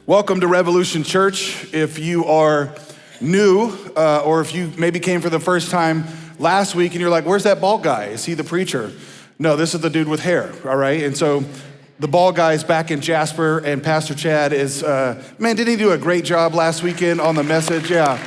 Welcome to Revolution Church. If you are new, or if you maybe came for the first time last week and you're like, where's that bald guy? Is he the preacher? No, this is the dude with hair, all right? And so the bald guy is back in Jasper, and Pastor Chad is, man, didn't he do a great job last weekend on the message? Yeah.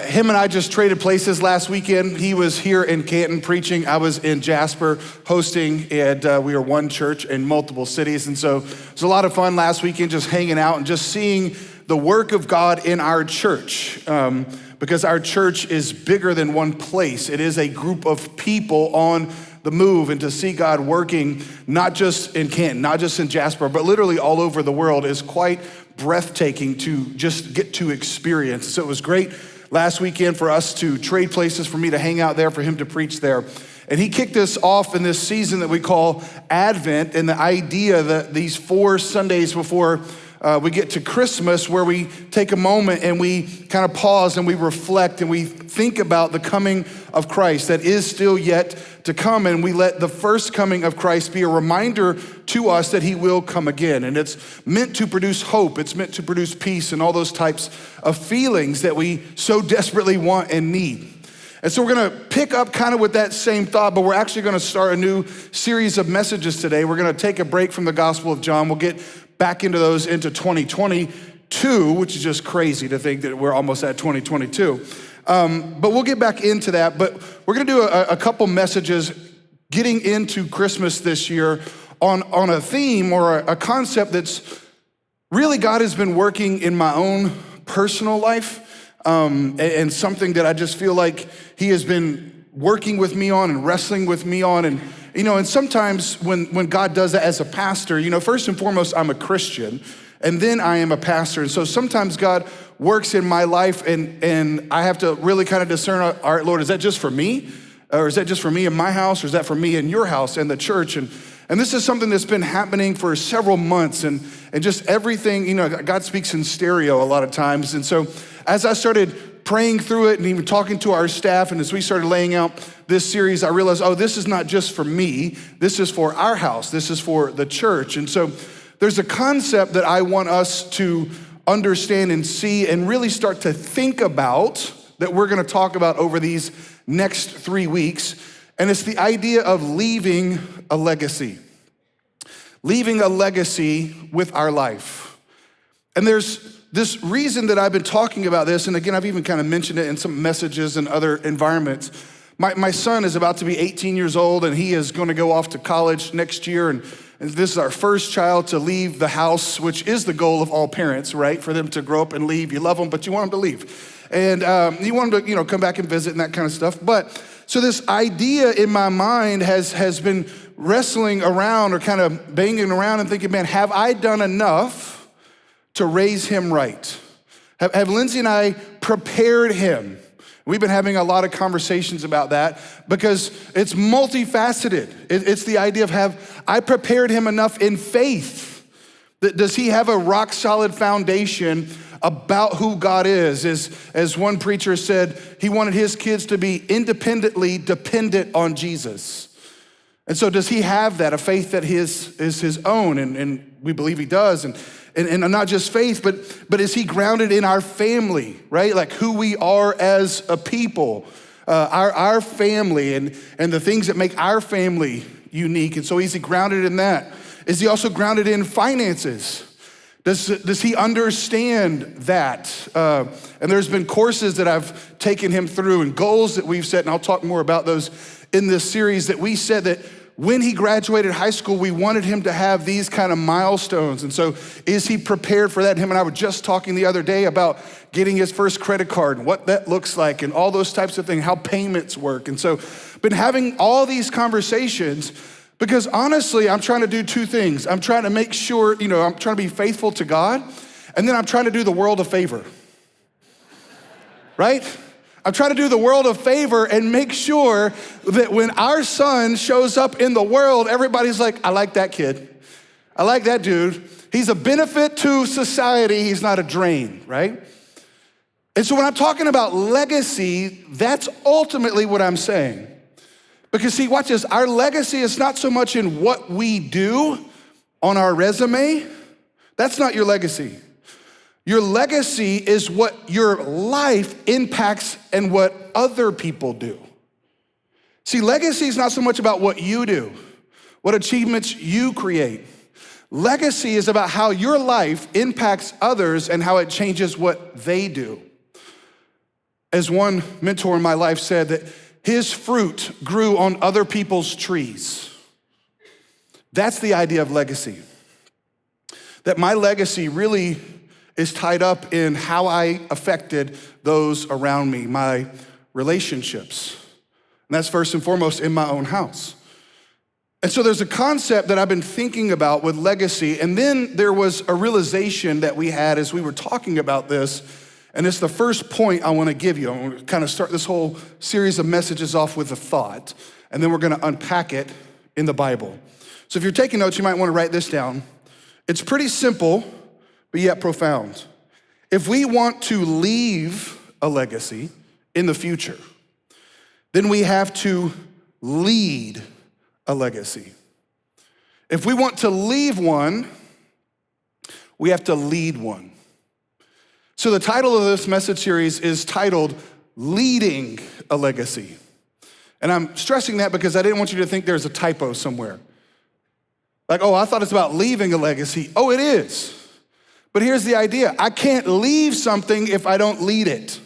Him and I just traded places last weekend. He was here in Canton preaching. I was in Jasper hosting, and we are one church in multiple cities. And so it was a lot of fun last weekend just hanging out and just seeing the work of God in our church. Because our church is bigger than one place. It is a group of people on the move, and to see God working, not just in Canton, not just in Jasper, but literally all over the world is quite breathtaking to just get to experience. So it was great last weekend for us to trade places, for me to hang out there, for him to preach there. And he kicked us off in this season that we call Advent, and the idea that these 4 Sundays before we get to Christmas, where we take a moment and we kind of pause and we reflect and we think about the coming of Christ that is still yet to come, and we let the first coming of Christ be a reminder to us that he will come again. And it's meant to produce hope, it's meant to produce peace and all those types of feelings that we so desperately want and need. And so we're gonna pick up kind of with that same thought, but we're actually gonna start a new series of messages today. We're gonna take a break from the Gospel of John. We'll get back into those into 2022, which is just crazy to think that we're almost at 2022. But we'll get back into that. But we're gonna do a couple messages getting into Christmas this year on a theme or a concept that's really God has been working in my own personal life, and something that I just feel like he has been working with me on and wrestling with me on. And you know, and sometimes when God does that as a pastor, you know, first and foremost, I'm a Christian, and then I am a pastor. And so sometimes God works in my life, and I have to really kind of discern, all right, Lord, is that just for me? Or is that just for me in my house? Or is that for me in your house and the church? And this is something that's been happening for several months, and just everything, you know, God speaks in stereo a lot of times. And so as I started praying through it and even talking to our staff, and as we started laying out this series, I realized, oh, this is not just for me, this is for our house, this is for the church. And so there's a concept that I want us to understand and see and really start to think about that we're gonna talk about over these next 3 weeks, and it's the idea of leaving a legacy. Leaving a legacy with our life. And there's this reason that I've been talking about this, and again, I've even kind of mentioned it in some messages and other environments. My son is about to be 18 years old, and he is gonna go off to college next year, and this is our first child to leave the house, which is the goal of all parents, right? For them to grow up and leave. You love them, but you want them to leave. And you want them to, you know, come back and visit and that kind of stuff. But so this idea in my mind has been wrestling around or kind of banging around and thinking, man, have I done enough to raise him right? Have Lindsay and I prepared him? We've been having a lot of conversations about that because it's multifaceted. It's the idea of, have I prepared him enough in faith? Does he have a rock solid foundation about who God is? As one preacher said, he wanted his kids to be independently dependent on Jesus. And so does he have that, a faith that is his own? And we believe he does. And not just faith, but is he grounded in our family, right? Like who we are as a people, our family and the things that make our family unique. And so is he grounded in that? Is he also grounded in finances? Does he understand that? And there's been courses that I've taken him through and goals that we've set, and I'll talk more about those in this series, that we said that when he graduated high school, we wanted him to have these kind of milestones. And so is he prepared for that? Him and I were just talking the other day about getting his first credit card and what that looks like and all those types of things, how payments work. And so been having all these conversations because honestly, I'm trying to do 2 things. I'm trying to make sure, you know, I'm trying to be faithful to God, and then I'm trying to do the world a favor, right? I'm trying to do the world a favor and make sure that when our son shows up in the world, everybody's like, I like that kid. I like that dude. He's a benefit to society. He's not a drain, right? And so when I'm talking about legacy, that's ultimately what I'm saying. Because see, watch this. Our legacy is not so much in what we do on our resume, That's not your legacy. Your legacy is what your life impacts and what other people do. See, legacy is not so much about what you do, what achievements you create. Legacy is about how your life impacts others and how it changes what they do. As one mentor in my life said, that his fruit grew on other people's trees. That's the idea of legacy. That my legacy really is tied up in how I affected those around me, my relationships. And that's first and foremost in my own house. And so there's a concept that I've been thinking about with legacy, and then there was a realization that we had as we were talking about this, and it's the first point I wanna give you. I'm gonna kind of start this whole series of messages off with a thought, and then we're gonna unpack it in the Bible. So if you're taking notes, you might wanna write this down. It's pretty simple, but yet profound. If we want to leave a legacy in the future, then we have to lead a legacy. If we want to leave one, we have to lead one. So the title of this message series is titled Leading a Legacy. And I'm stressing that because I didn't want you to think there's a typo somewhere. Like, oh, I thought it's about leaving a legacy. Oh, it is. But here's the idea. I can't leave something if I don't lead it.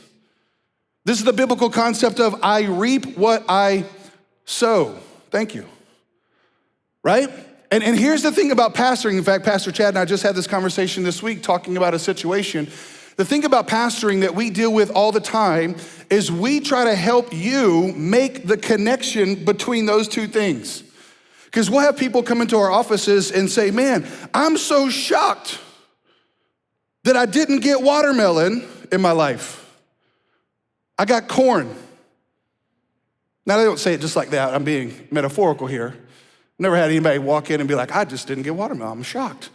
This is the biblical concept of I reap what I sow. Thank you. Right? And here's the thing about pastoring. In fact, Pastor Chad and I just had this conversation this week talking about a situation. The thing about pastoring that we deal with all the time is we try to help you make the connection between those two things. Because we'll have people come into our offices and say, man, I'm so shocked that I didn't get watermelon in my life. I got corn. Now, they don't say it just like that. I'm being metaphorical here. Never had anybody walk in and be like, I just didn't get watermelon. I'm shocked.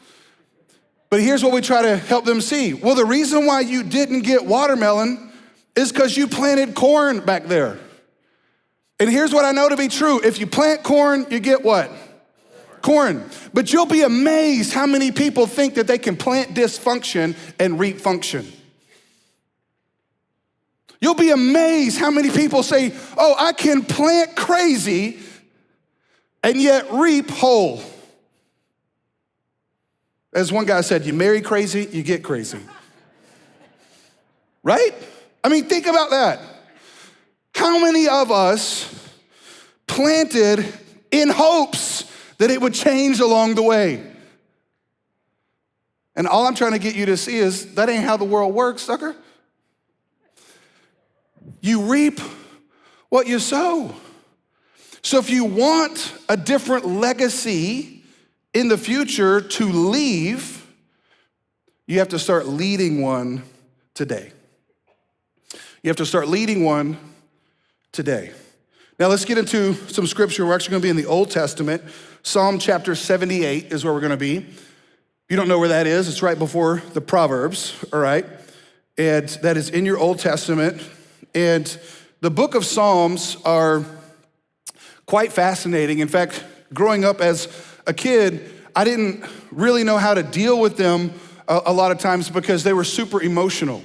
But here's what we try to help them see. Well, the reason why you didn't get watermelon is because you planted corn back there. And here's what I know to be true. If you plant corn, you get what? Corn. But you'll be amazed how many people think that they can plant dysfunction and reap function. You'll be amazed how many people say, oh, I can plant crazy and yet reap whole. As one guy said, you marry crazy, you get crazy. Right? I mean, think about that. How many of us planted in hopes that it would change along the way? And all I'm trying to get you to see is that ain't how the world works, sucker. You reap what you sow. So if you want a different legacy in the future to leave, you have to start leading one today. You have to start leading one today. Now let's get into some scripture. We're actually gonna be in the Old Testament. Psalm chapter 78 is where we're gonna be. If you don't know where that is, it's right before the Proverbs, all right? And that is in your Old Testament. And the book of Psalms are quite fascinating. In fact, growing up as a kid, I didn't really know how to deal with them a lot of times because they were super emotional.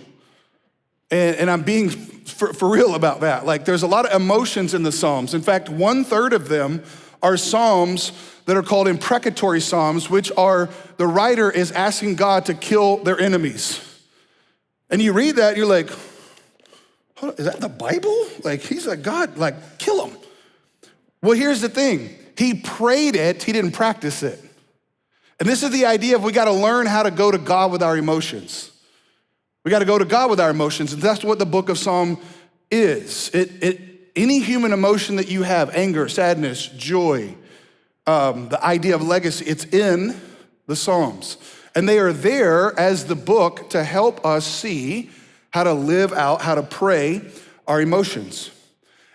And I'm being for real about that. Like, there's a lot of emotions in the Psalms. In fact, 1/3 of them are Psalms that are called Imprecatory Psalms, which are the writer is asking God to kill their enemies. And you read that, you're like, is that the Bible? Like, he's like, God, like, kill them. Well, here's the thing. He prayed it, he didn't practice it. And this is the idea of we gotta learn how to go to God with our emotions. We gotta go to God with our emotions, and that's what the book of Psalm is. Any human emotion that you have, anger, sadness, joy, the idea of legacy, it's in the Psalms. And they are there as the book to help us see how to live out, how to pray our emotions.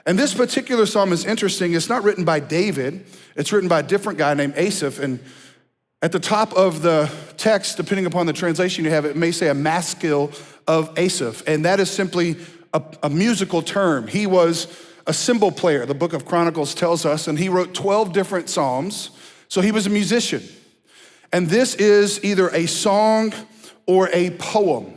And this particular psalm is interesting. It's not written by David. It's written by a different guy named Asaph. And at the top of the text, depending upon the translation you have, it may say a maskil of Asaph. And that is simply a musical term. He was a cymbal player, the book of Chronicles tells us, and he wrote 12 different psalms. So he was a musician. And this is either a song or a poem,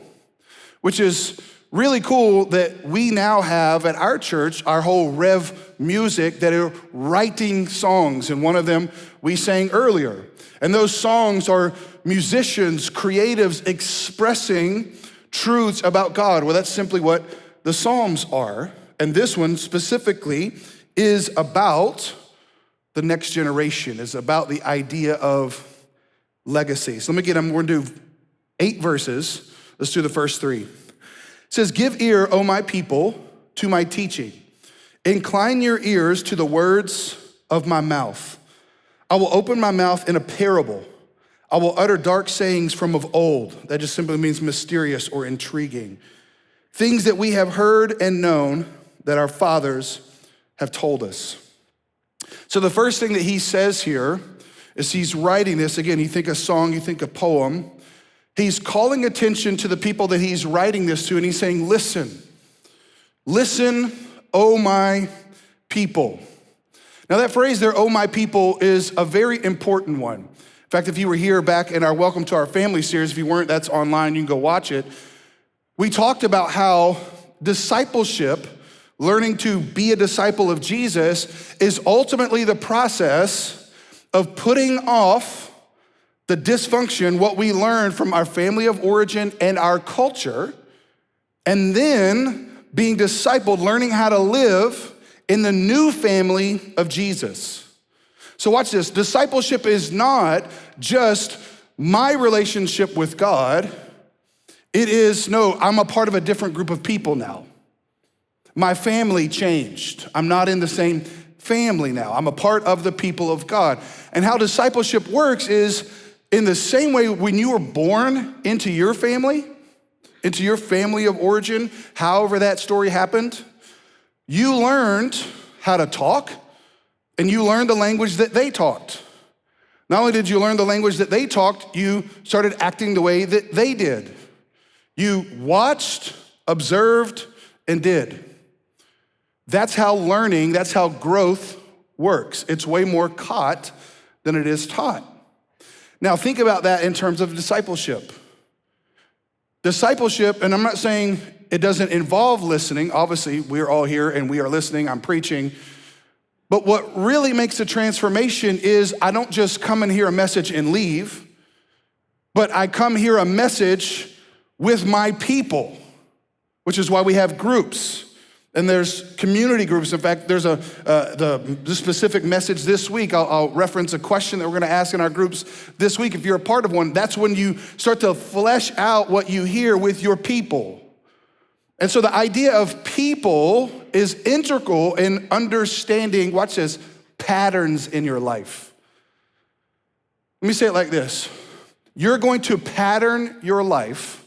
which is really cool that we now have at our church, our whole Rev music, that are writing songs. And one of them we sang earlier. And those songs are musicians, creatives expressing truths about God. Well, that's simply what the Psalms are. And this one specifically is about the next generation, is about the idea of legacy. So let me get them. We're gonna do 8 verses. Let's do the first 3. It says, give ear, O my people, to my teaching. Incline your ears to the words of my mouth. I will open my mouth in a parable. I will utter dark sayings from of old. That just simply means mysterious or intriguing. Things that we have heard and known that our fathers have told us. So the first thing that he says here is he's writing this. Again, you think a song, you think a poem. He's calling attention to the people that he's writing this to, and he's saying, listen, O my people. Now that phrase there, O my people, is a very important one. In fact, if you were here back in our Welcome to Our Family series, if you weren't, that's online, you can go watch it. We talked about how discipleship, learning to be a disciple of Jesus, is ultimately the process of putting off the dysfunction, what we learned from our family of origin and our culture, and then being discipled, learning how to live in the new family of Jesus. So watch this. Discipleship is not just my relationship with God. It is, no, I'm a part of a different group of people now. My family changed. I'm not in the same family now. I'm a part of the people of God. And how discipleship works is in the same way when you were born into your family of origin, however that story happened, you learned how to talk, and you learned the language that they talked. Not only did you learn the language that they talked, you started acting the way that they did. You watched, observed, and did. That's how learning, that's how growth works. It's way more caught than it is taught. Now think about that in terms of discipleship. Discipleship, and I'm not saying it doesn't involve listening. Obviously, we're all here and we are listening, I'm preaching. But what really makes a transformation is I don't just come and hear a message and leave, but I come hear a message with my people, which is why we have groups. And there's community groups. In fact, there's the specific message this week. I'll reference a question that we're gonna ask in our groups this week. If you're a part of one, that's when you start to flesh out what you hear with your people. And so the idea of people is integral in understanding, watch this, patterns in your life. Let me say it like this. You're going to pattern your life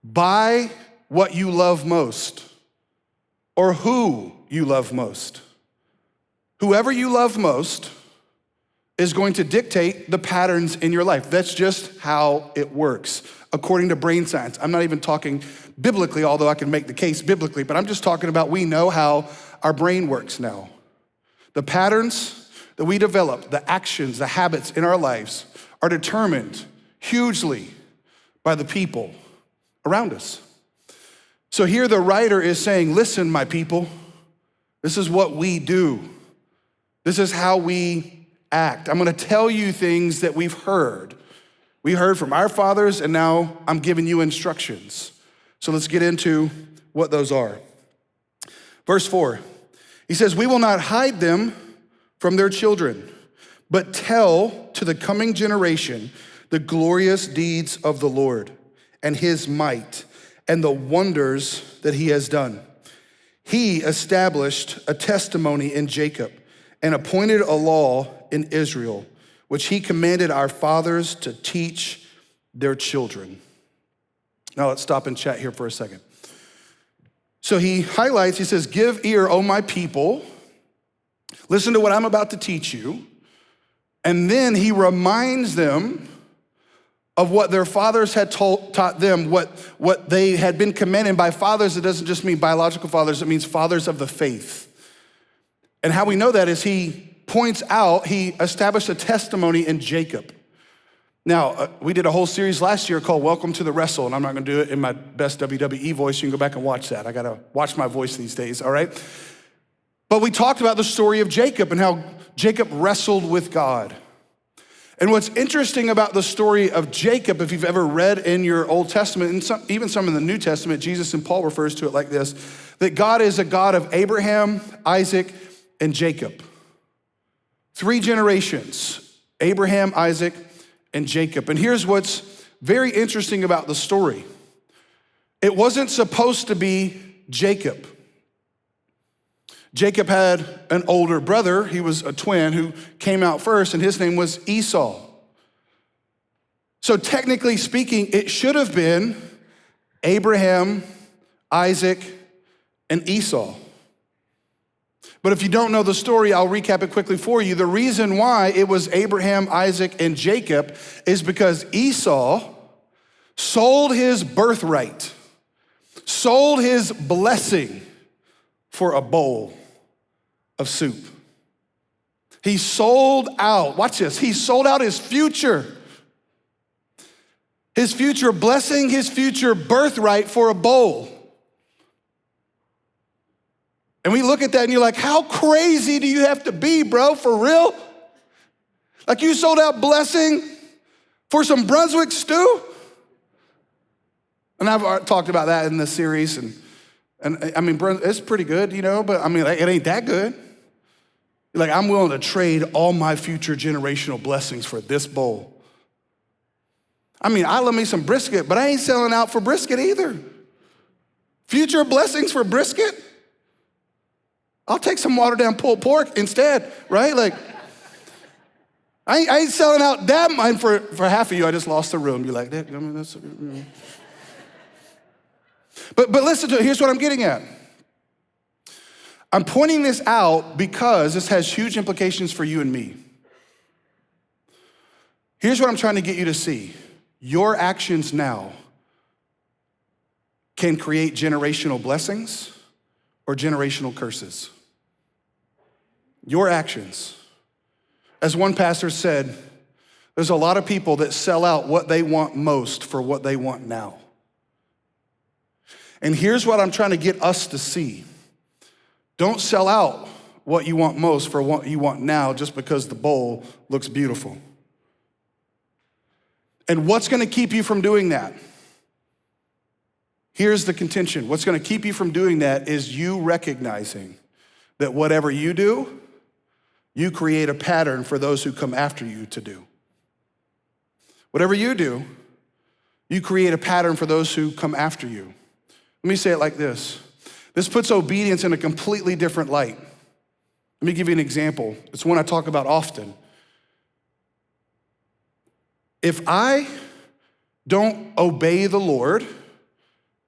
by what you love most or who you love most. Whoever you love most is going to dictate the patterns in your life. That's just how it works, according to brain science. I'm not even talking biblically, although I can make the case biblically, but I'm just talking about we know how our brain works now. The patterns that we develop, the actions, the habits in our lives are determined hugely by the people around us. So here the writer is saying, listen, my people, this is what we do. This is how we act. I'm gonna tell you things that we've heard. We heard from our fathers, and now I'm giving you instructions. So let's get into what those are. Verse 4, he says, we will not hide them from their children, but tell to the coming generation the glorious deeds of the Lord and his might and the wonders that he has done. He established a testimony in Jacob and appointed a law in Israel, which he commanded our fathers to teach their children. Now let's stop and chat here for a second. So he highlights, he says, give ear, O my people, listen to what I'm about to teach you. And then he reminds them of what their fathers had taught them, what they had been commanded by fathers. It doesn't just mean biological fathers, it means fathers of the faith. And how we know that is he points out, he established a testimony in Jacob. Now, we did a whole series last year called Welcome to the Wrestle, and I'm not gonna do it in my best WWE voice. You can go back and watch that. I gotta watch my voice these days, all right? But we talked about the story of Jacob and how Jacob wrestled with God. And what's interesting about the story of Jacob, if you've ever read in your Old Testament, and even some in the New Testament, Jesus and Paul refers to it like this, that God is a God of Abraham, Isaac, and Jacob. 3 generations, Abraham, Isaac, and Jacob. And here's what's very interesting about the story. It wasn't supposed to be Jacob. Jacob had an older brother, he was a twin, who came out first, and his name was Esau. So technically speaking, it should have been Abraham, Isaac, and Esau. But if you don't know the story, I'll recap it quickly for you. The reason why it was Abraham, Isaac, and Jacob is because Esau sold his birthright, sold his blessing for a bowl of soup. He sold out, watch this, he sold out his future blessing, his future birthright for a bowl. And we look at that and you're like, how crazy do you have to be, bro, for real? Like you sold out blessing for some Brunswick stew? And I've talked about that in this series, and I mean, it's pretty good, you know, but I mean, like, it ain't that good. Like, I'm willing to trade all my future generational blessings for this bowl. I mean, I love me some brisket, but I ain't selling out for brisket either. Future blessings for brisket? I'll take some watered down pulled pork instead, right? Like, I ain't selling out that mine for half of you. I just lost the room. You're like, I mean, that's. But listen to it. Here's what I'm getting at. I'm pointing this out because this has huge implications for you and me. Here's what I'm trying to get you to see. Your actions now can create generational blessings or generational curses. Your actions. As one pastor said, there's a lot of people that sell out what they want most for what they want now. And here's what I'm trying to get us to see. Don't sell out what you want most for what you want now just because the bowl looks beautiful. And what's gonna keep you from doing that? Here's the contention. What's gonna keep you from doing that is you recognizing that whatever you do, you create a pattern for those who come after you to do. Whatever you do, you create a pattern for those who come after you. Let me say it like this. This puts obedience in a completely different light. Let me give you an example. It's one I talk about often. If I don't obey the Lord,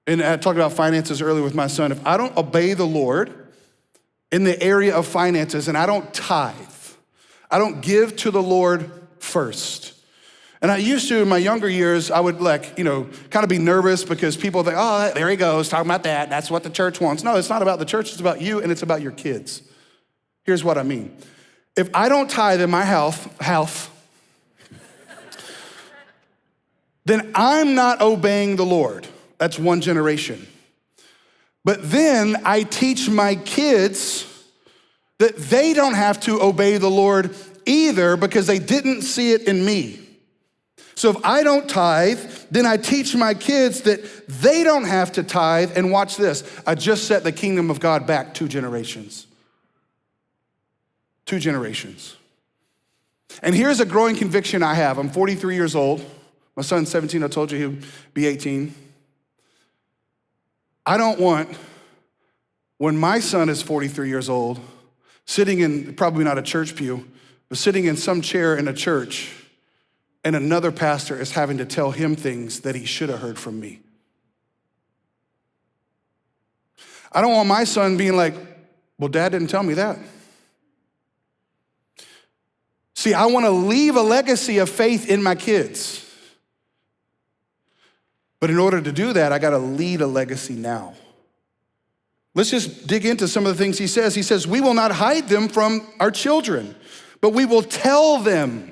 and I talked about finances earlier with my son, if I don't obey the Lord in the area of finances and I don't tithe, I don't give to the Lord first. And I used to, in my younger years, I would kind of be nervous because people think, oh, there he goes, talking about that. That's what the church wants. No, it's not about the church. It's about you and it's about your kids. Here's what I mean. If I don't tithe in my house, then I'm not obeying the Lord. That's one generation. But then I teach my kids that they don't have to obey the Lord either because they didn't see it in me. So if I don't tithe, then I teach my kids that they don't have to tithe. And watch this. I just set the kingdom of God back 2 generations. 2 generations. And here's a growing conviction I have. I'm 43 years old. My son's 17. I told you he'll be 18. I don't want, when my son is 43 years old, sitting in, probably not a church pew, but sitting in some chair in a church, and another pastor is having to tell him things that he should have heard from me. I don't want my son being like, well, Dad didn't tell me that. See, I want to leave a legacy of faith in my kids. But in order to do that, I got to lead a legacy now. Let's just dig into some of the things he says. He says, we will not hide them from our children, but we will tell them.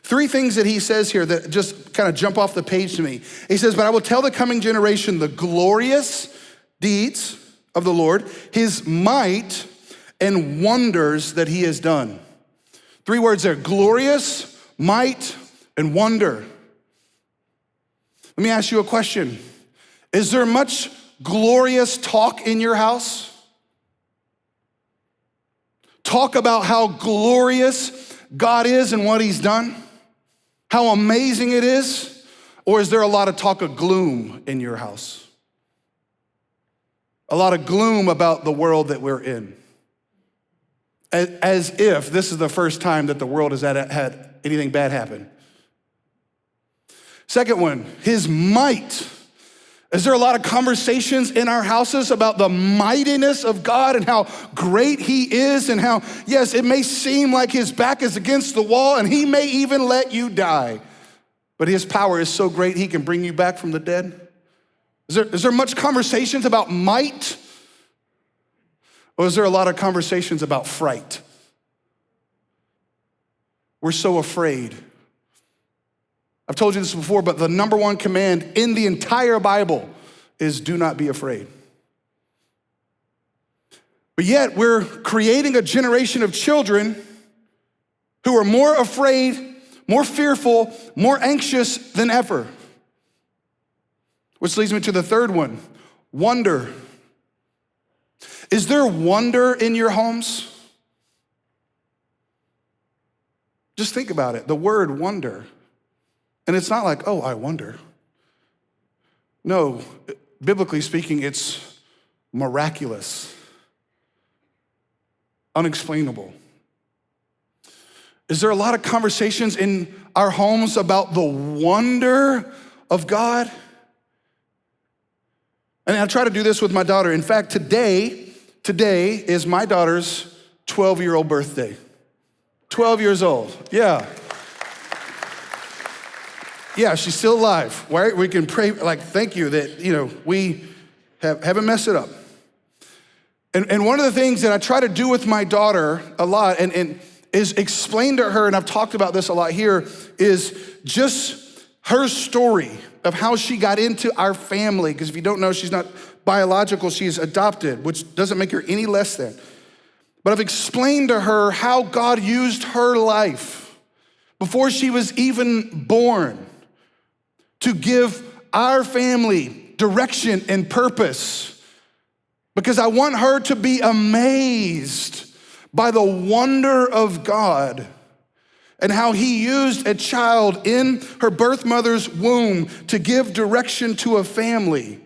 Three things that he says here that just kind of jump off the page to me. He says, but I will tell the coming generation the glorious deeds of the Lord, his might and wonders that he has done. Three words there, glorious, might, and wonder. Let me ask you a question. Is there much glorious talk in your house? Talk about how glorious God is and what he's done? How amazing it is? Or is there a lot of talk of gloom in your house? A lot of gloom about the world that we're in. As if this is the first time that the world has had anything bad happen. Second one, his might. Is there a lot of conversations in our houses about the mightiness of God and how great he is and how, yes, it may seem like his back is against the wall and he may even let you die, but his power is so great he can bring you back from the dead? Is there much conversations about might? Or is there a lot of conversations about fright? We're so afraid. I've told you this before, but the number one command in the entire Bible is do not be afraid. But yet we're creating a generation of children who are more afraid, more fearful, more anxious than ever. Which leads me to the third one, wonder. Is there wonder in your homes? Just think about it, the word wonder. And it's not like, oh, I wonder. No, biblically speaking, it's miraculous, unexplainable. Is there a lot of conversations in our homes about the wonder of God? And I try to do this with my daughter. In fact, today is my daughter's 12-year-old birthday. 12 years old, yeah. Yeah, she's still alive, right? We can pray, thank you that, we haven't messed it up. And one of the things that I try to do with my daughter a lot and is explain to her, and I've talked about this a lot here, is just her story of how she got into our family. Because if you don't know, she's not biological, she's adopted, which doesn't make her any less than. But I've explained to her how God used her life before she was even born to give our family direction and purpose, because I want her to be amazed by the wonder of God and how he used a child in her birth mother's womb to give direction to a family.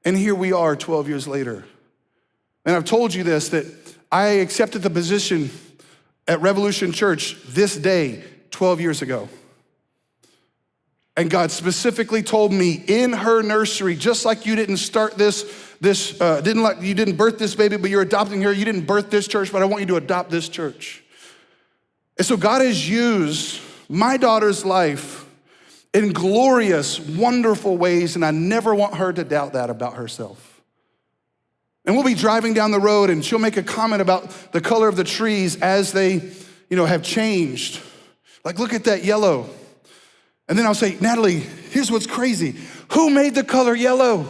And here we are 12 years later. And I've told you this, that I accepted the position at Revolution Church this day 12 years ago. And God specifically told me in her nursery, just like you didn't start you didn't birth this baby, but you're adopting her. You didn't birth this church, but I want you to adopt this church. And so God has used my daughter's life in glorious, wonderful ways, and I never want her to doubt that about herself. And we'll be driving down the road and she'll make a comment about the color of the trees as they, have changed. Like, look at that yellow. And then I'll say, Natalie, here's what's crazy. Who made the color yellow?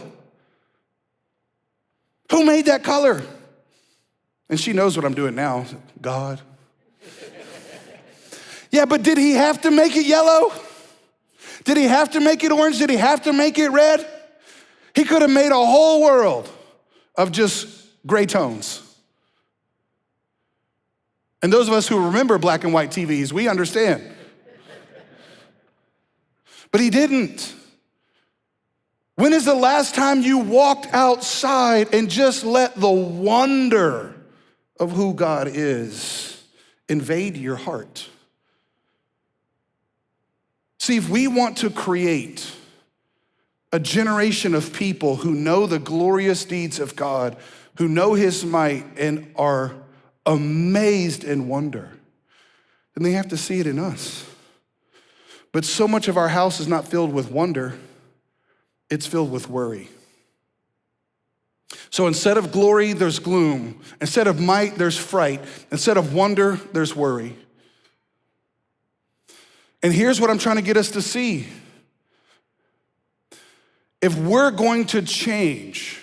Who made that color? And she knows what I'm doing now. God. Yeah, but did he have to make it yellow? Did he have to make it orange? Did he have to make it red? He could have made a whole world of just gray tones. And those of us who remember black and white TVs, we understand. But he didn't. When is the last time you walked outside and just let the wonder of who God is invade your heart? See, if we want to create a generation of people who know the glorious deeds of God, who know his might and are amazed in wonder, then they have to see it in us. But so much of our house is not filled with wonder, it's filled with worry. So instead of glory, there's gloom. Instead of might, there's fright. Instead of wonder, there's worry. And here's what I'm trying to get us to see. If we're going to change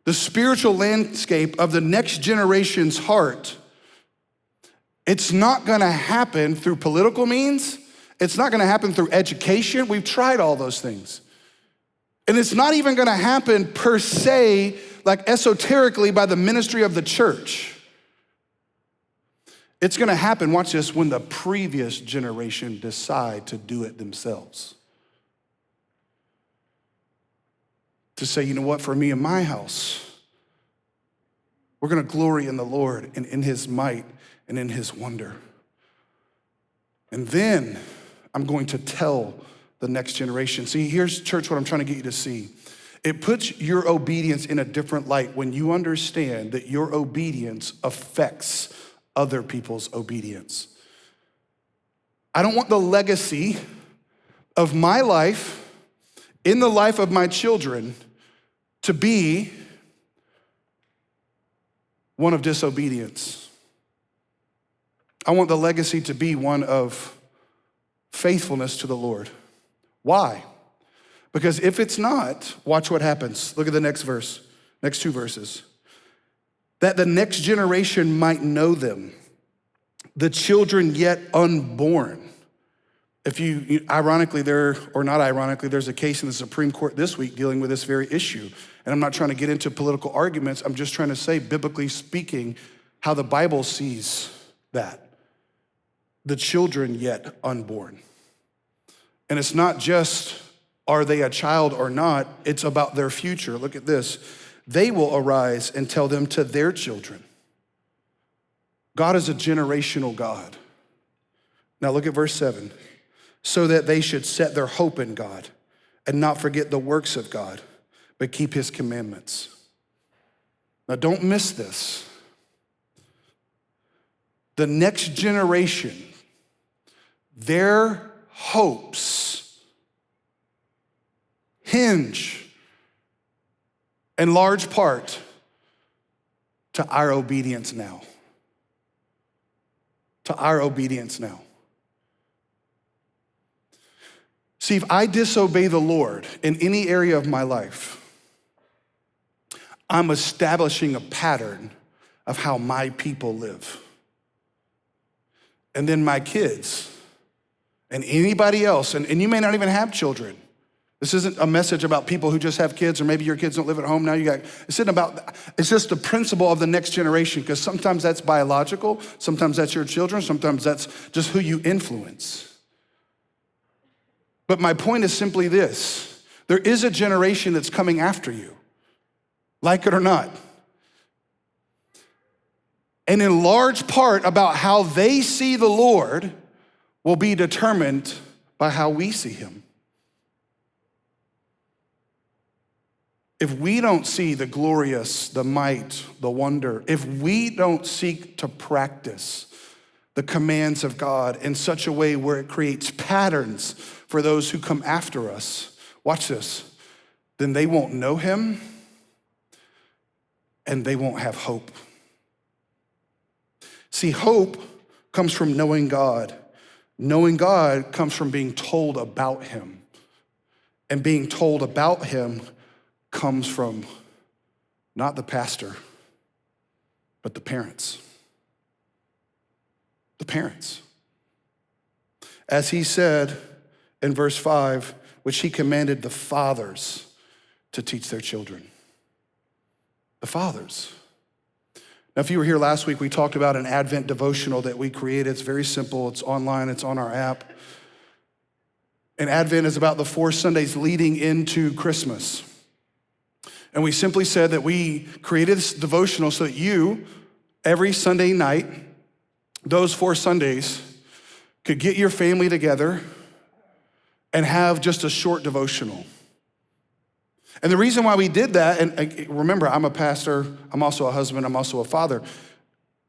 the spiritual landscape of the next generation's heart, it's not gonna happen through political means. It's not gonna happen through education. We've tried all those things. And it's not even gonna happen per se, like esoterically by the ministry of the church. It's gonna happen, watch this, when the previous generation decide to do it themselves. To say, you know what, for me and my house, we're gonna glory in the Lord and in his might and in his wonder. And then I'm going to tell the next generation. See, here's, church, what I'm trying to get you to see. It puts your obedience in a different light when you understand that your obedience affects other people's obedience. I don't want the legacy of my life in the life of my children to be one of disobedience. I want the legacy to be one of faithfulness to the Lord. Why? Because if it's not, watch what happens. Look at the next verse, next two verses. That the next generation might know them, the children yet unborn. If you ironically or not ironically, there's a case in the Supreme Court this week dealing with this very issue. And I'm not trying to get into political arguments. I'm just trying to say, biblically speaking, how the Bible sees that. The children yet unborn. And it's not just, are they a child or not? It's about their future. Look at this. They will arise and tell them to their children. God is a generational God. Now look at verse 7. So that they should set their hope in God and not forget the works of God, but keep his commandments. Now don't miss this. The next generation, their hopes hinge in large part to our obedience now. To our obedience now. See, if I disobey the Lord in any area of my life, I'm establishing a pattern of how my people live. And then my kids and anybody else, and you may not even have children. This isn't a message about people who just have kids, or maybe your kids don't live at home now. It's just the principle of the next generation, because sometimes that's biological, sometimes that's your children, sometimes that's just who you influence. But my point is simply this. There is a generation that's coming after you, like it or not. And in large part about how they see the Lord will be determined by how we see him. If we don't see the glorious, the might, the wonder, if we don't seek to practice the commands of God in such a way where it creates patterns for those who come after us, watch this, then they won't know him and they won't have hope. See, hope comes from knowing God. Knowing God comes from being told about him. And being told about him comes from not the pastor, but the parents. The parents. As he said in verse 5, which he commanded the fathers to teach their children. The fathers. Now, if you were here last week, we talked about an Advent devotional that we created. It's very simple. It's online. It's on our app. And Advent is about the 4 Sundays leading into Christmas. And we simply said that we created this devotional so that you, every Sunday night, those 4 Sundays, could get your family together and have just a short devotional. And the reason why we did that, and remember, I'm a pastor, I'm also a husband, I'm also a father.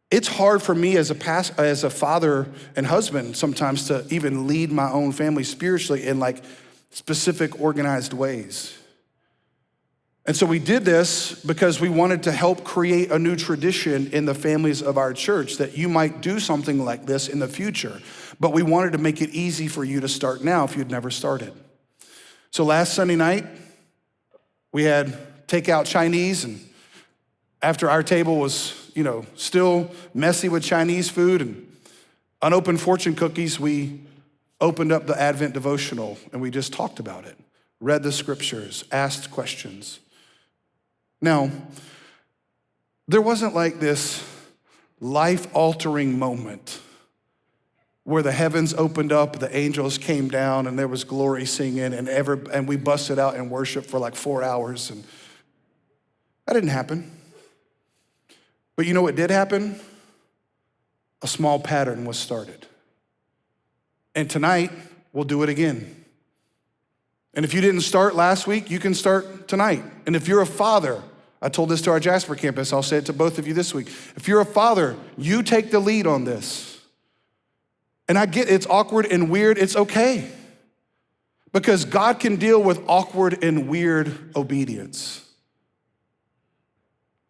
It's hard for me as a father and husband sometimes to even lead my own family spiritually in like specific organized ways. And so we did this because we wanted to help create a new tradition in the families of our church, that you might do something like this in the future. But we wanted to make it easy for you to start now if you'd never started. So last Sunday night, we had takeout Chinese, and after our table was, still messy with Chinese food and unopened fortune cookies, we opened up the Advent devotional and we just talked about it, read the scriptures, asked questions. Now, there wasn't like this life-altering moment where the heavens opened up, the angels came down, and there was glory singing, and we busted out in worship for like 4 hours, and that didn't happen. But you know what did happen? A small pattern was started. And tonight, we'll do it again. And if you didn't start last week, you can start tonight. And if you're a father, I told this to our Jasper campus, I'll say it to both of you this week. If you're a father, you take the lead on this. And I get it's awkward and weird, it's okay. Because God can deal with awkward and weird obedience.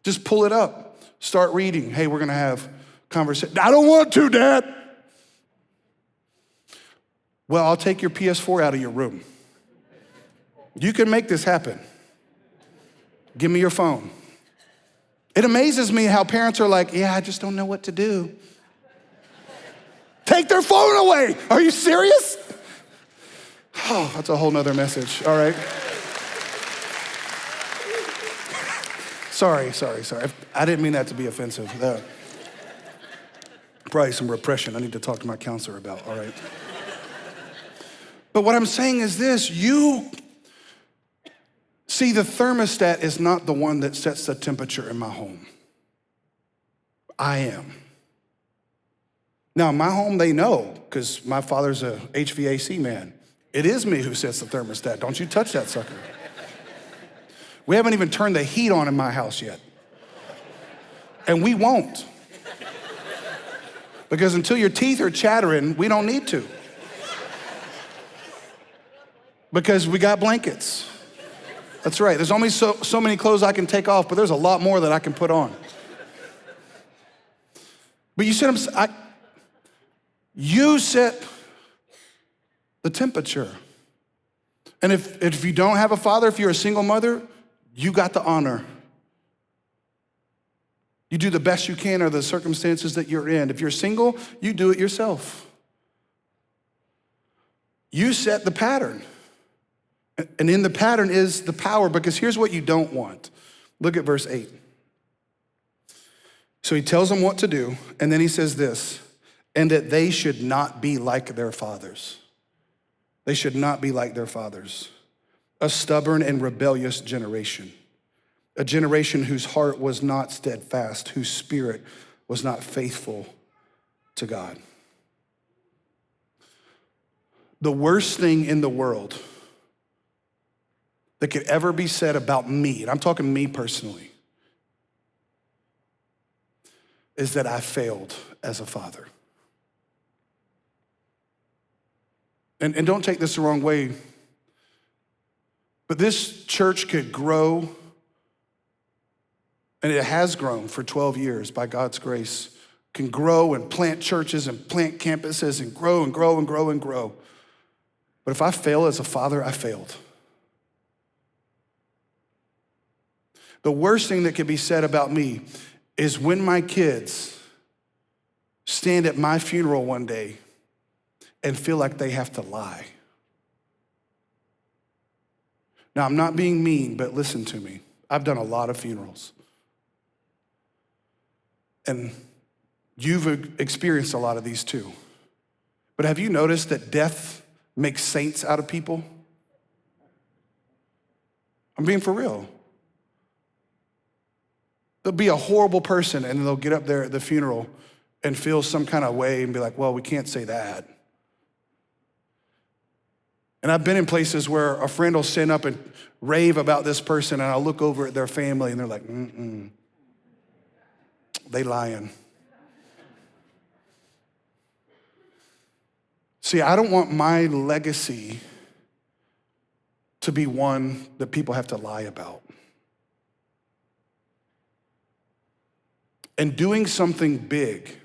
Just pull it up, start reading. Hey, we're gonna have conversation. I don't want to, Dad. Well, I'll take your PS4 out of your room. You can make this happen. Give me your phone. It amazes me how parents are like, yeah, I just don't know what to do. Take their phone away. Are you serious? Oh, that's a whole nother message. All right. Sorry. I didn't mean that to be offensive. Probably some repression I need to talk to my counselor about, all right? But what I'm saying is this, you see, the thermostat is not the one that sets the temperature in my home. I am. Now, in my home, they know, because my father's a HVAC man. It is me who sets the thermostat. Don't you touch that sucker. We haven't even turned the heat on in my house yet. And we won't. Because until your teeth are chattering, we don't need to. Because we got blankets. That's right. There's only so many clothes I can take off, but there's a lot more that I can put on. But you set the temperature. And if you don't have a father, if you're a single mother, you got the honor. You do the best you can under the circumstances that you're in. If you're single, you do it yourself. You set the pattern. And in the pattern is the power, because here's what you don't want. Look at verse 8. So he tells them what to do, and then he says this, and that they should not be like their fathers. They should not be like their fathers. A stubborn and rebellious generation. A generation whose heart was not steadfast, whose spirit was not faithful to God. The worst thing in the world that could ever be said about me, and I'm talking me personally, is that I failed as a father. And don't take this the wrong way, but this church could grow, and it has grown for 12 years by God's grace, can grow and plant churches and plant campuses and grow and grow and grow and grow. But if I fail as a father, I failed. The worst thing that could be said about me is when my kids stand at my funeral one day and feel like they have to lie. Now, I'm not being mean, but listen to me. I've done a lot of funerals. And you've experienced a lot of these too. But have you noticed that death makes saints out of people? I'm being for real. They'll be a horrible person and they'll get up there at the funeral and feel some kind of way and be like, well, we can't say that. And I've been in places where a friend will stand up and rave about this person, and I'll look over at their family and they're like, they lying. See, I don't want my legacy to be one that people have to lie about. And doing something big,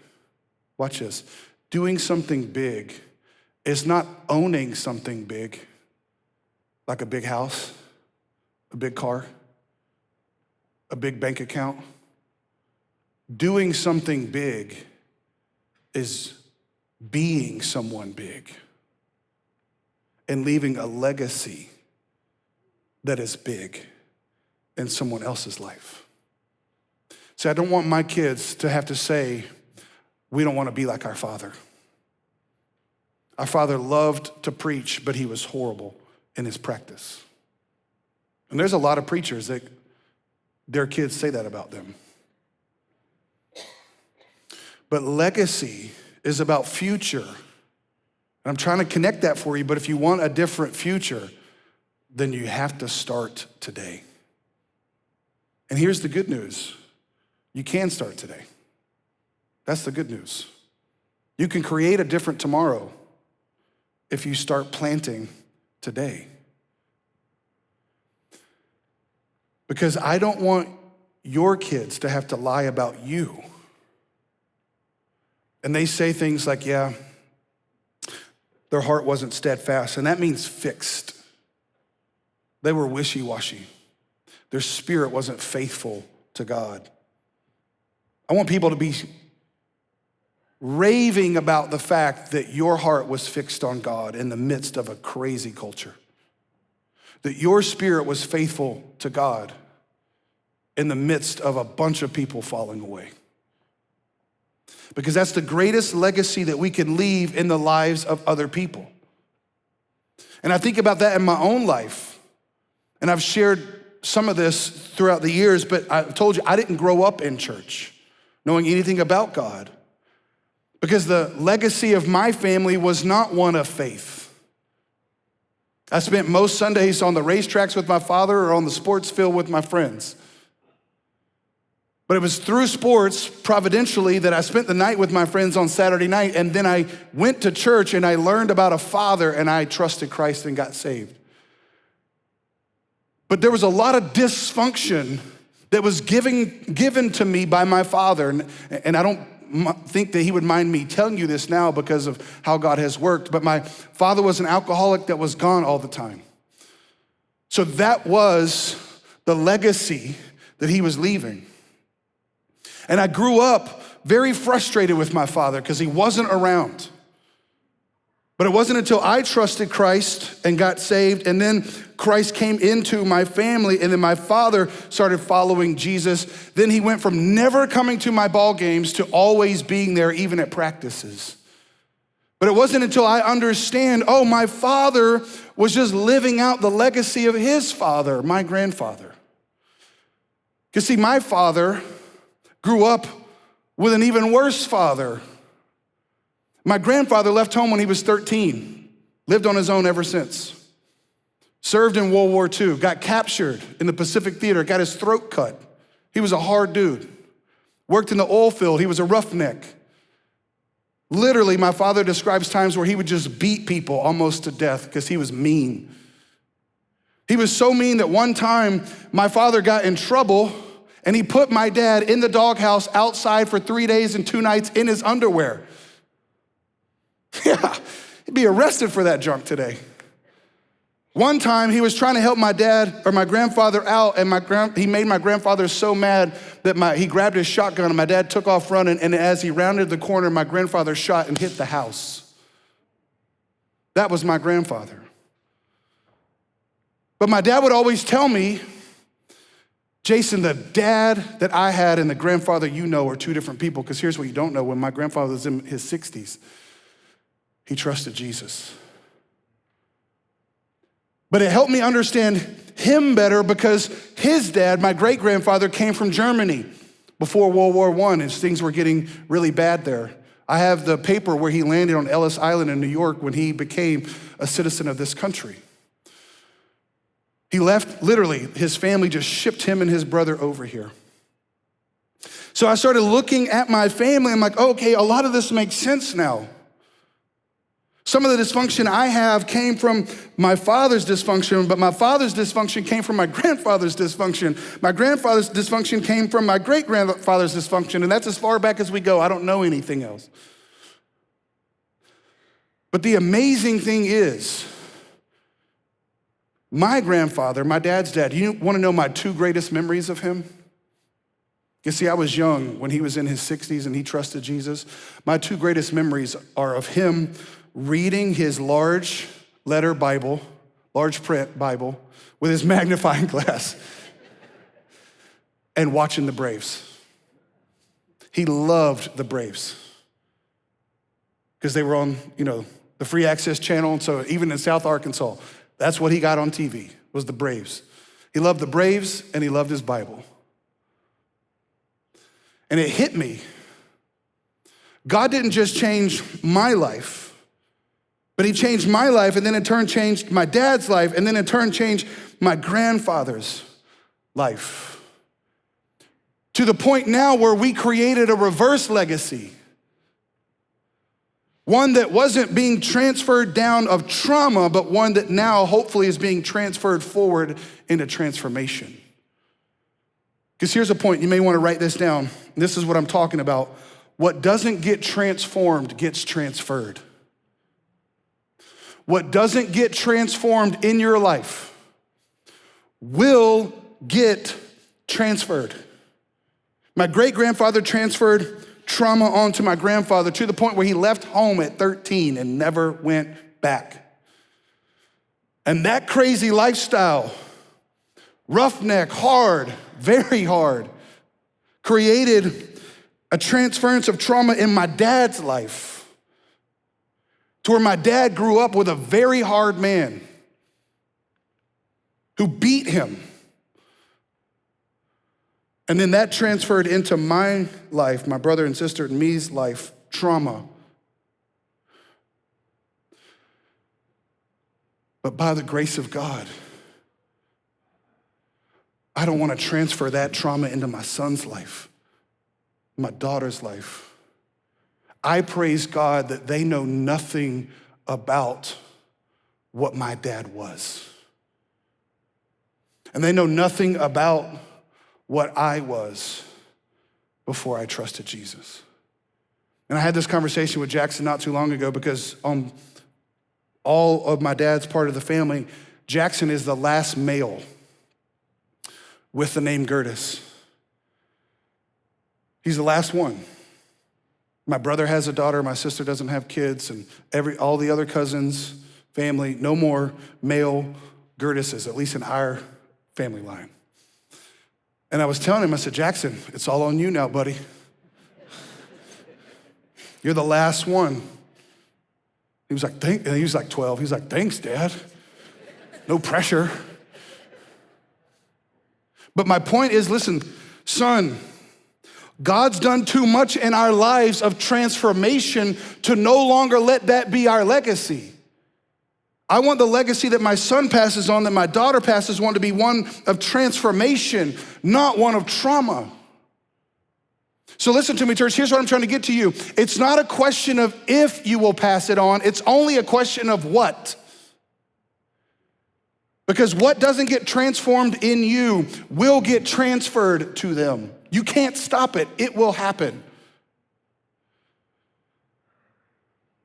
watch this, doing something big is not owning something big, like a big house, a big car, a big bank account. Doing something big is being someone big and leaving a legacy that is big in someone else's life. See, I don't want my kids to have to say, we don't want to be like our father. Our father loved to preach, but he was horrible in his practice. And there's a lot of preachers that their kids say that about them. But legacy is about future. And I'm trying to connect that for you, but if you want a different future, then you have to start today. And here's the good news. You can start today. That's the good news. You can create a different tomorrow if you start planting today. Because I don't want your kids to have to lie about you. And they say things like, yeah, their heart wasn't steadfast, and that means fixed. They were wishy-washy. Their spirit wasn't faithful to God. I want people to be raving about the fact that your heart was fixed on God in the midst of a crazy culture. That your spirit was faithful to God in the midst of a bunch of people falling away. Because that's the greatest legacy that we can leave in the lives of other people. And I think about that in my own life. And I've shared some of this throughout the years, but I've told you, I didn't grow up in church knowing anything about God. Because the legacy of my family was not one of faith. I spent most Sundays on the racetracks with my father or on the sports field with my friends. But it was through sports, providentially, that I spent the night with my friends on Saturday night, and then I went to church and I learned about a father and I trusted Christ and got saved. But there was a lot of dysfunction that was given to me by my father, and I don't think that he would mind me telling you this now because of how God has worked, but my father was an alcoholic that was gone all the time. So that was the legacy that he was leaving. And I grew up very frustrated with my father because he wasn't around. But it wasn't until I trusted Christ and got saved, and then Christ came into my family, and then my father started following Jesus. Then he went from never coming to my ball games to always being there, even at practices. But it wasn't until I understand, oh, my father was just living out the legacy of his father, my grandfather. Because see, my father grew up with an even worse father. My grandfather left home when he was 13, lived on his own ever since. Served in World War II, got captured in the Pacific Theater, got his throat cut. He was a hard dude. Worked in the oil field, he was a roughneck. Literally, my father describes times where he would just beat people almost to death because he was mean. He was so mean that one time my father got in trouble and he put my dad in the doghouse outside for 3 days and 2 nights in his underwear. Yeah, he'd be arrested for that junk today. One time he was trying to help my dad or my grandfather out, and he made my grandfather so mad that he grabbed his shotgun and my dad took off running, and as he rounded the corner, my grandfather shot and hit the house. That was my grandfather. But my dad would always tell me, Jason, the dad that I had and the grandfather you know are two different people, because here's what you don't know. When my grandfather was in his 60s, he trusted Jesus. But it helped me understand him better because his dad, my great-grandfather, came from Germany before World War I, as things were getting really bad there. I have the paper where he landed on Ellis Island in New York when he became a citizen of this country. He left, literally, his family just shipped him and his brother over here. So I started looking at my family. I'm like, okay, a lot of this makes sense now. Some of the dysfunction I have came from my father's dysfunction, but my father's dysfunction came from my grandfather's dysfunction. My grandfather's dysfunction came from my great-grandfather's dysfunction, and that's as far back as we go. I don't know anything else. But the amazing thing is, my grandfather, my dad's dad, you want to know my two greatest memories of him? You see, I was young when he was in his 60s and he trusted Jesus. My two greatest memories are of him reading his large letter Bible, large print Bible, with his magnifying glass and watching the Braves. He loved the Braves because they were on, the free access channel. And so even in South Arkansas, that's what he got on TV, was the Braves. He loved the Braves and he loved his Bible. And it hit me. God didn't just change my life, but he changed my life, and then in turn changed my dad's life, and then in turn changed my grandfather's life. To the point now where we created a reverse legacy. One that wasn't being transferred down of trauma, but one that now hopefully is being transferred forward into transformation. Because here's a point, you may want to write this down. This is what I'm talking about. What doesn't get transformed gets transferred. What doesn't get transformed in your life will get transferred. My great-grandfather transferred trauma onto my grandfather to the point where he left home at 13 and never went back. And that crazy lifestyle, roughneck, hard, very hard, created a transference of trauma in my dad's life to where my dad grew up with a very hard man who beat him. And then that transferred into my life, my brother and sister and me's life, trauma. But by the grace of God, I don't want to transfer that trauma into my son's life, my daughter's life. I praise God that they know nothing about what my dad was. And they know nothing about what I was before I trusted Jesus. And I had this conversation with Jackson not too long ago because on all of my dad's part of the family, Jackson is the last male with the name Gertis. He's the last one. My brother has a daughter, my sister doesn't have kids, and all the other cousins, family, no more male Gertises, at least in our family line. And I was telling him, I said, Jackson, it's all on you now, buddy. You're the last one. He was like, he was like 12. He's like, thanks, Dad. No pressure. But my point is, listen, son, God's done too much in our lives of transformation to no longer let that be our legacy. I want the legacy that my son passes on, that my daughter passes on, to be one of transformation, not one of trauma. So listen to me, church, here's what I'm trying to get to you. It's not a question of if you will pass it on, it's only a question of what. Because what doesn't get transformed in you will get transferred to them. You can't stop it, it will happen.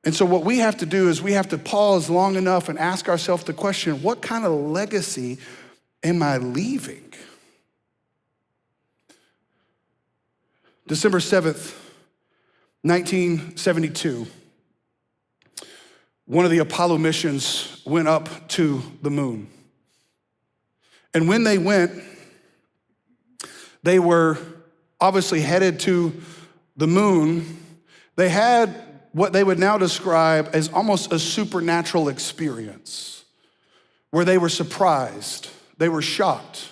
And so what we have to do is we have to pause long enough and ask ourselves the question, what kind of legacy am I leaving? December 7th, 1972, one of the Apollo missions went up to the moon. And when they went, they were obviously headed to the moon. They had what they would now describe as almost a supernatural experience, where they were surprised, they were shocked.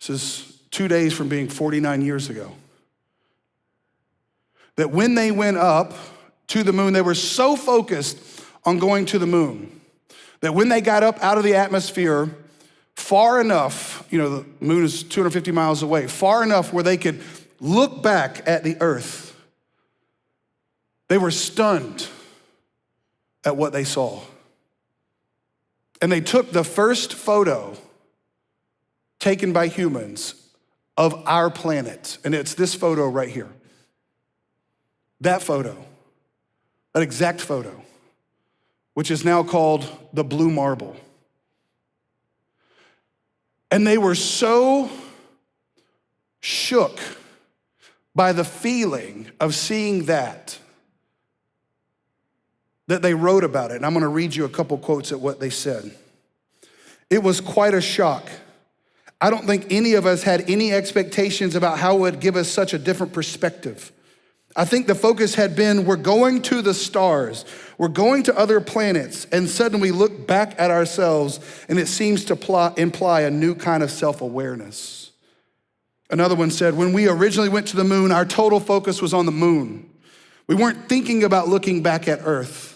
This is 2 days from being 49 years ago. That when they went up to the moon, they were so focused on going to the moon that when they got up out of the atmosphere far enough, the moon is 250 miles away, far enough where they could look back at the earth, they were stunned at what they saw. And they took the first photo taken by humans of our planet, and it's this photo right here. That photo, that exact photo, which is now called the blue marble. And they were so shook by the feeling of seeing that they wrote about it. And I'm gonna read you a couple quotes at what they said. It was quite a shock. I don't think any of us had any expectations about how it would give us such a different perspective. I think the focus had been, we're going to the stars, we're going to other planets, and suddenly we look back at ourselves and it seems to imply a new kind of self-awareness. Another one said, when we originally went to the moon, our total focus was on the moon. We weren't thinking about looking back at Earth.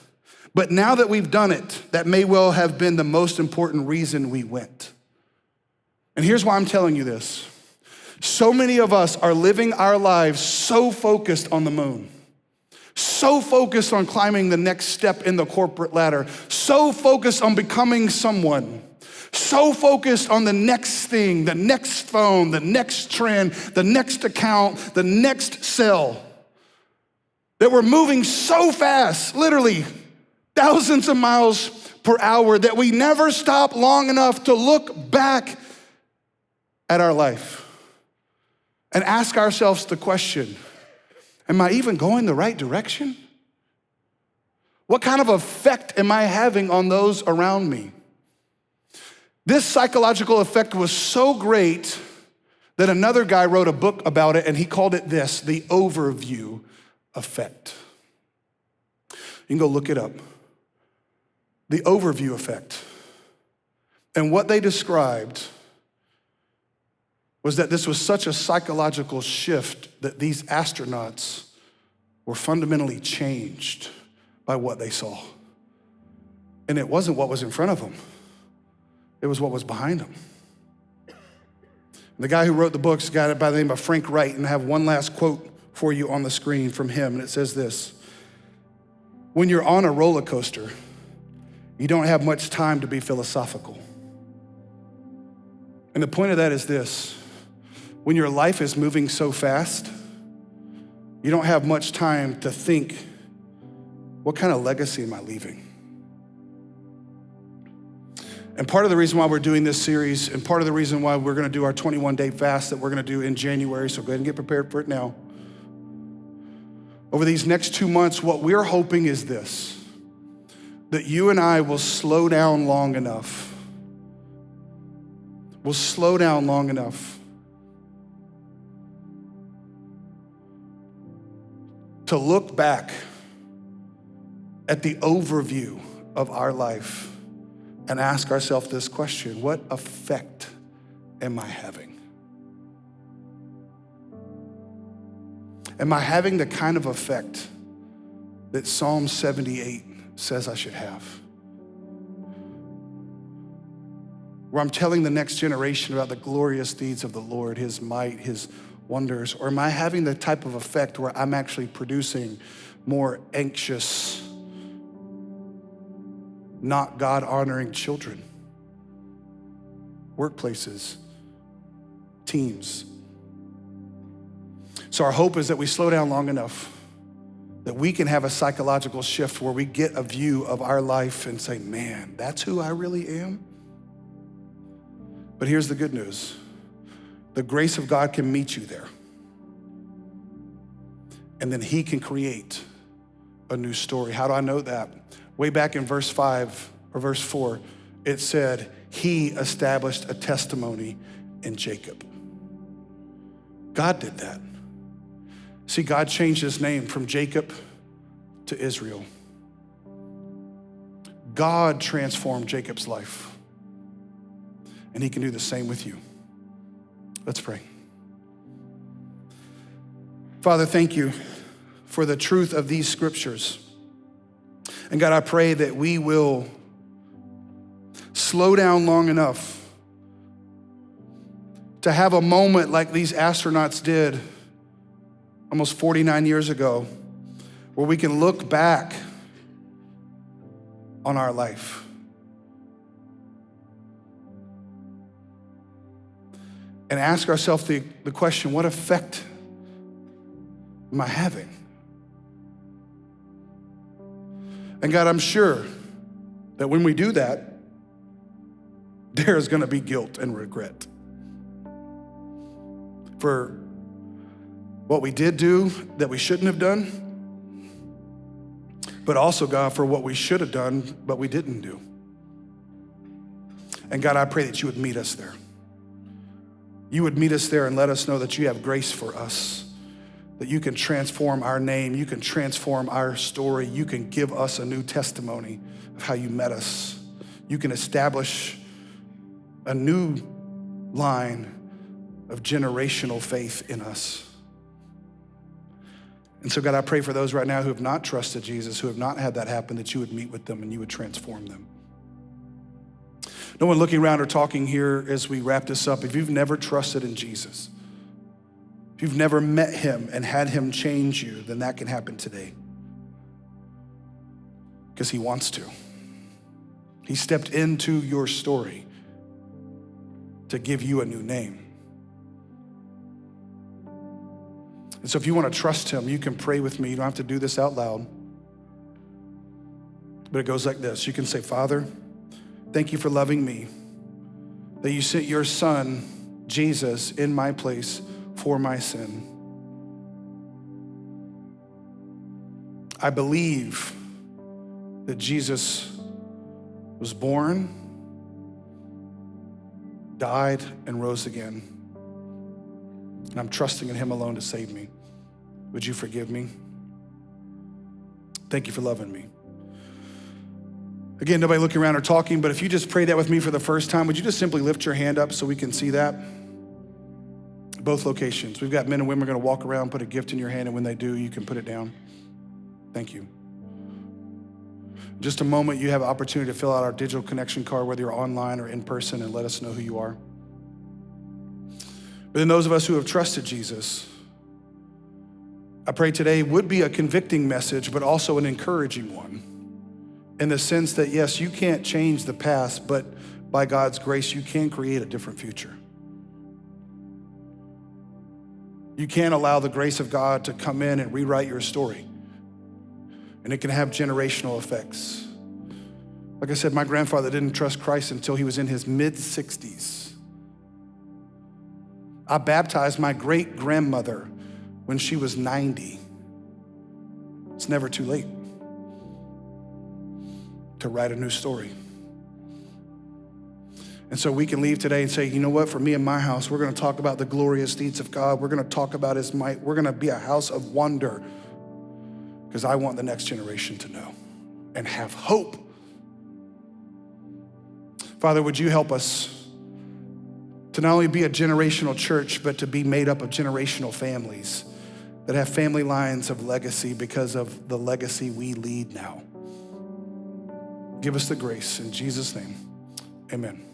But now that we've done it, that may well have been the most important reason we went. And here's why I'm telling you this. So many of us are living our lives so focused on the moon, so focused on climbing the next step in the corporate ladder, so focused on becoming someone, so focused on the next thing, the next phone, the next trend, the next account, the next sell, that we're moving so fast, literally thousands of miles per hour, that we never stop long enough to look back at our life and ask ourselves the question, am I even going the right direction? What kind of effect am I having on those around me? This psychological effect was so great that another guy wrote a book about it, and he called it this, the overview effect. You can go look it up. The overview effect. And what they described was that this was such a psychological shift that these astronauts were fundamentally changed by what they saw. And it wasn't what was in front of them. It was what was behind them. The guy who wrote the book is a guy by the name of Frank Wright, and I have one last quote for you on the screen from him, and it says this: when you're on a roller coaster, you don't have much time to be philosophical. And the point of that is this: when your life is moving so fast, you don't have much time to think, what kind of legacy am I leaving? And part of the reason why we're doing this series, and part of the reason why we're gonna do our 21-day fast that we're gonna do in January, so go ahead and get prepared for it now. Over these next 2 months, what we're hoping is this: that you and I will slow down long enough. We'll slow down long enough to look back at the overview of our life and ask ourselves this question: what effect am I having? Am I having the kind of effect that Psalm 78 says I should have? Where I'm telling the next generation about the glorious deeds of the Lord, his might, his wonders? Or am I having the type of effect where I'm actually producing more anxious, not God-honoring children, workplaces, teams? So our hope is that we slow down long enough that we can have a psychological shift where we get a view of our life and say, man, that's who I really am. But here's the good news. The grace of God can meet you there. And then he can create a new story. How do I know that? Way back in verse 5 or verse 4, it said, he established a testimony in Jacob. God did that. See, God changed his name from Jacob to Israel. God transformed Jacob's life. And he can do the same with you. Let's pray. Father, thank you for the truth of these scriptures. And God, I pray that we will slow down long enough to have a moment like these astronauts did almost 49 years ago, where we can look back on our life. And ask ourselves the question, what effect am I having? And God, I'm sure that when we do that, there's gonna be guilt and regret for what we did do that we shouldn't have done, but also, God, for what we should have done, but we didn't do. And God, I pray that you would meet us there. You would meet us there and let us know that you have grace for us, that you can transform our name, you can transform our story, you can give us a new testimony of how you met us. You can establish a new line of generational faith in us. And so God, I pray for those right now who have not trusted Jesus, who have not had that happen, that you would meet with them and you would transform them. No one looking around or talking here as we wrap this up. If you've never trusted in Jesus, if you've never met him and had him change you, then that can happen today. Because he wants to. He stepped into your story to give you a new name. And so if you want to trust him, you can pray with me. You don't have to do this out loud. But it goes like this. You can say, Father, thank you for loving me, that you sent your son, Jesus, in my place for my sin. I believe that Jesus was born, died, and rose again. And I'm trusting in him alone to save me. Would you forgive me? Thank you for loving me. Again, nobody looking around or talking, but if you just prayed that with me for the first time, would you just simply lift your hand up so we can see that? Both locations. We've got men and women going to walk around, put a gift in your hand, and when they do, you can put it down. Thank you. Just a moment, you have an opportunity to fill out our digital connection card, whether you're online or in person, and let us know who you are. But then those of us who have trusted Jesus, I pray today would be a convicting message, but also an encouraging one. In the sense that, yes, you can't change the past, but by God's grace, you can create a different future. You can't allow the grace of God to come in and rewrite your story. And it can have generational effects. Like I said, my grandfather didn't trust Christ until he was in his mid-60s. I baptized my great-grandmother when she was 90. It's never too late to write a new story. And so we can leave today and say, you know what, for me and my house, we're gonna talk about the glorious deeds of God. We're gonna talk about his might. We're gonna be a house of wonder because I want the next generation to know and have hope. Father, would you help us to not only be a generational church, but to be made up of generational families that have family lines of legacy because of the legacy we lead now. Give us the grace in Jesus' name, amen.